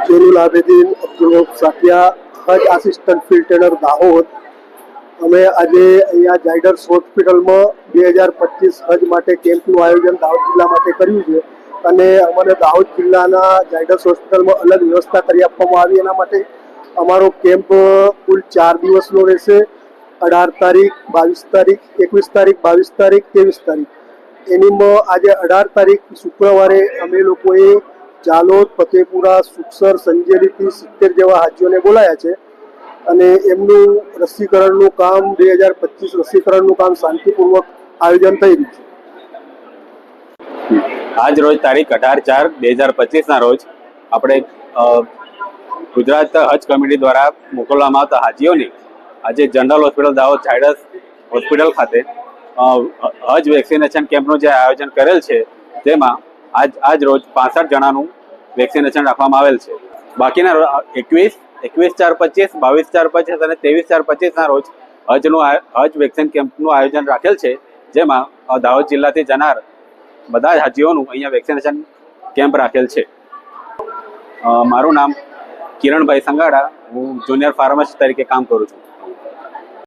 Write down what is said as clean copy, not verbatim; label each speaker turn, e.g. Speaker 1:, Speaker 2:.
Speaker 1: જેનુલ આબેદીન અબ્દુલ સાકિયા, હજ assistant field trainer Dahod. અમે આજે અહીંયા ઝાયડસ હોસ્પિટલમાં 2025 હજ માટે કેમ્પનું આયોજન દાહોદ જિલ્લા માટે કર્યું છે અને અમને દાહોદ જિલ્લાના ઝાયડસ હોસ્પિટલમાં અલગ વ્યવસ્થા કરી આપવામાં આવી. એના માટે અમારો કેમ્પ કુલ 4 દિવસનો રહેશે. 18 તારીખ, 22 તારીખ, 21 તારીખ, 22 તારીખ, 23 તારીખ. એનીમાં આજે 18 તારીખ શુક્રવારે અમે લોકોએ જાલોદ, ફતેપુરા, સુખસર, સંજેલીથી 70 જેવા હાજીઓને બોલાયા છે અને એમનું રસીકરણનું કામ 2025 રસીકરણનું કામ શાંતિપૂર્વક આયોજન થઈ રહ્યું છે.
Speaker 2: આજ રોજ તારીખ 18/4/2025 રોજ આપણે ગુજરાત હજ કમિટી દ્વારા મોકલવામાં આવતા હાજીઓની આજે general hospital Dahod Zydus hospital ખાતે હજ વેક્સિનેશન કેમ્પનું જે આયોજન કરેલ છે તેમાં આજ રોજ 65 જણાનું વેક્સિનેશન રાખવામાં આવેલ છે. બાકીના 21/4/25, 22/4/25 અને 23/4/25 રોજ હજ વેક્સિન કેમ્પનું આયોજન રાખેલ છે, જેમાં દાહોદ જિલ્લાથી જનાર બધા જ હાજીઓનું અહીંયા વેક્સિનેશન કેમ્પ રાખેલ છે. મારું નામ કિરણભાઈ સંગાડા, હું જુનિયર ફાર્માસિસ્ટ તરીકે કામ કરું છું.